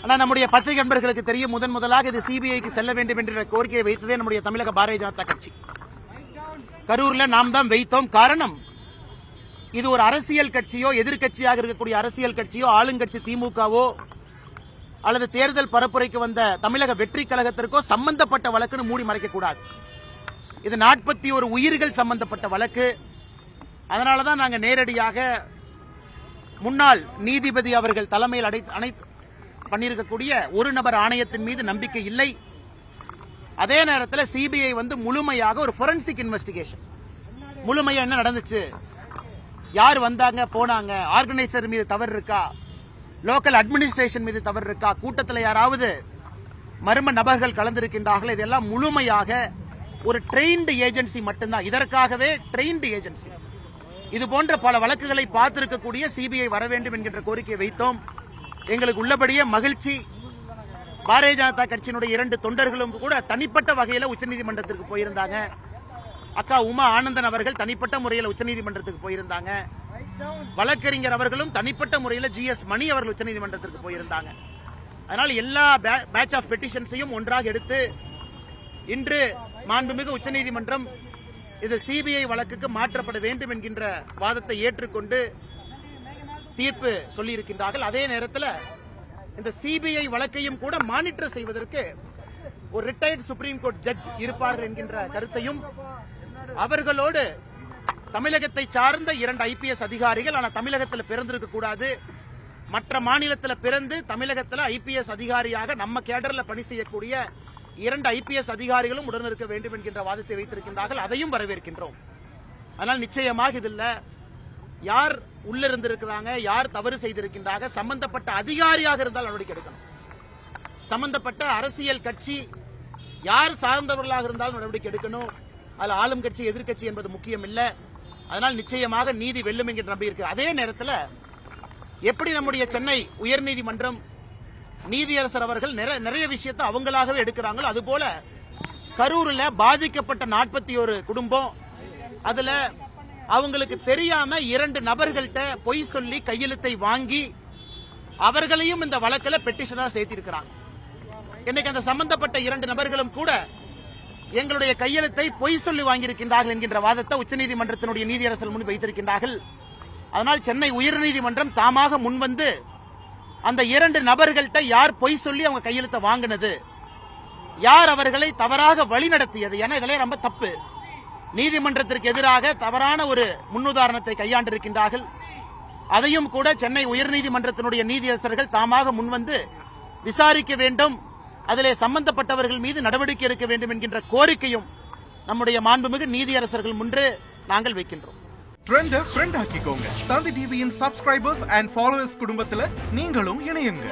ஆனால் நம்முடைய பத்திரிகை நண்பர்களுக்கு தெரியும், முதலாக இது சிபிஐக்கு செல்ல வேண்டும் என்ற கோரிக்கையை வைத்ததே நம்முடைய தமிழக பாரதிய ஜனதா கட்சி. கரூரில் நாம் தான் வைத்தோம். காரணம், இது ஒரு அரசியல் கட்சியோ எதிர்கட்சியாக இருக்கக்கூடிய அரசியல் கட்சியோ ஆளுங்கட்சி திமுகவோ அல்லது தேர்தல் பரப்புரைக்கு வந்த தமிழக வெற்றி கழகத்திற்கோ சம்பந்தப்பட்ட வழக்குன்னு மூடி மறைக்கக்கூடாது. இது 41 உயிர்கள் சம்பந்தப்பட்ட வழக்கு. அதனாலதான் நாங்கள் நேரடியாக முன்னாள் நீதிபதி அவர்கள் தலைமையில் பண்ணியிருக்கக்கூடிய ஒரு நபர் ஆணையத்தின் மீது நம்பிக்கை இல்லை. அதே நேரத்தில் சிபிஐ முழுமையாக ஒரு ஃபோரன்சிக் இன்வெஸ்டிகேஷன், முழுமையா என்ன நடந்துச்சு, யார் வந்தாங்க போனாங்க, ஆர்கனைசர் மீது தவறு இருக்கா, லோக்கல் அட்மினிஸ்ட்ரேஷன் மீது தவறு இருக்கா, கூட்டத்தில் யாராவது மர்ம நபர்கள் கலந்திருக்கின்றார்கள், இதெல்லாம் முழுமையாக ஒரு ட்ரெயின்டு ஏஜென்சி மட்டும்தான், இதற்காகவே ட்ரெயின்டு ஏஜென்சி. இது போன்ற பல வழக்குகளை பார்த்திருக்கக்கூடிய சிபிஐ வர வேண்டும் என்கின்ற கோரிக்கையை வைத்தோம். எங்களுக்கு உள்ளபடியே மகிழ்ச்சி. பாரதிய ஜனதா கட்சியினுடைய 2 தொண்டர்களும் கூட தனிப்பட்ட வகையில் உச்சநீதிமன்றத்திற்கு போயிருந்தாங்க. அக்கா உமா ஆனந்தன் அவர்கள் தனிப்பட்ட முறையில் உச்சநீதிமன்றத்துக்கு போயிருந்தாங்க. வழக்கறிஞர் அவர்களும் தனிப்பட்ட முறையில் ஜிஎஸ் மணி அவர்கள் உச்சநீதிமன்றத்திற்கு போயிருந்தாங்க. அதனால் எல்லா பேட்ச் ஆஃப் பெட்டிஷன்ஸையும் ஒன்றாக எடுத்து இன்று மாண்புமிகு உச்சநீதிமன்றம் இது சிபிஐ வழக்குக்கு மாற்றப்பட வேண்டும் என்கின்ற வாதத்தை ஏற்றுக்கொண்டு தீர்ப்பு சொல்லியிருக்கின்றார்கள். அதே நேரத்தில் இந்த சிபிஐ வழக்கையும் கூட மானிட்டர் செய்வதற்கு ஒரு ரிட்டையர்ட் சுப்ரீம் கோர்ட் ஜட்ஜ் இருப்பார்கள் என்கின்ற கருத்தையும், அவர்களோடு தமிழகத்தை சார்ந்த 2 ஐபிஎஸ் அதிகாரிகள், ஆனால் தமிழகத்தில் பிறந்திருக்க கூடாது, மற்ற மாநிலத்தில் பிறந்து தமிழகத்தில் ஐபிஎஸ் அதிகாரியாக நம்ம கேடர்ல பணி செய்யக்கூடிய 2 ஐபிஎஸ் அதிகாரிகளும் உடனிருக்க வேண்டும் என்கின்ற வாதத்தை வைத்திருக்கின்றார்கள். அதையும் வரவேற்கின்றோம். ஆனால் நிச்சயமாக இதில் யார் உள்ளிருந்திருக்கிறாங்க, யார் தவறு செய்திருக்கின்றாங்க, சம்பந்தப்பட்ட அதிகாரியாக இருந்தால் நடவடிக்கை எடுக்கணும். சம்பந்தப்பட்ட அரசியல் கட்சி யார் சார்ந்தவர்களாக இருந்தாலும் நடவடிக்கை எடுக்கணும். அதில் ஆளும் கட்சி எதிர்கட்சி என்பது முக்கியம் இல்லை. அதனால் நிச்சயமாக நீதி வெல்லும் என்கின்ற நம்பி இருக்கு. அதே நேரத்தில் எப்படி நம்முடைய சென்னை உயர்நீதிமன்றம் நீதியரசர் அவர்கள் நிறைய விஷயத்தை அவங்களாகவே எடுக்கிறாங்களோ, அதுபோல கரூரில் பாதிக்கப்பட்ட 41 குடும்பம், அதுல அவங்களுக்கு தெரியாம 2 நபர்கள்ட்ட பொய் சொல்லி கையெழுத்தை வாங்கி அவர்களையும் இந்த வழக்கில் பெட்டிஷனா சேர்த்திருக்கிறாங்க. இன்னைக்கு அந்த சம்பந்தப்பட்ட 2 நபர்களும் கூட எங்களுடைய கையெழுத்தை பொய் சொல்லி வாங்கியிருக்கின்றார்கள் என்கின்ற வாதத்தை உச்சநீதிமன்றத்தினுடைய நீதியரசர் முன் வைத்திருக்கின்றார்கள். அதனால் சென்னை உயர்நீதிமன்றம் தாமாக முன்வந்து அந்த 2 நபர்கள்ட்ட யார் பொய் சொல்லி அவங்க கையெழுத்தை வாங்கினது, யார் அவர்களை தவறாக வழிநடத்தியது, ஏன்னா இதெல்லாம் ரொம்ப தப்பு. நீதிமன்றத்திற்கு எதிராக தவறான ஒரு முன்னுதாரணத்தை கையாண்டிருக்கின்றார்கள். அதையும் கூட சென்னை உயர்நீதிமன்றத்தினுடைய நீதியரசர்கள் தாமாக முன்வந்து விசாரிக்க வேண்டும், அதிலே சம்பந்தப்பட்டவர்கள் மீது நடவடிக்கை எடுக்க வேண்டும் என்கின்ற கோரிக்கையும் நம்முடைய மாண்புமிகு நீதியரசர்கள் முன்பு நாங்கள் வைக்கின்றோம். ட்ரெண்ட ஃப்ரெண்ட் ஆக்கிக்கோங்க. தந்தி டிவியின் சப்ஸ்கிரைபர்ஸ் அண்ட் ஃபாலோவர்ஸ் குடும்பத்துல நீங்களும் இணையுங்க.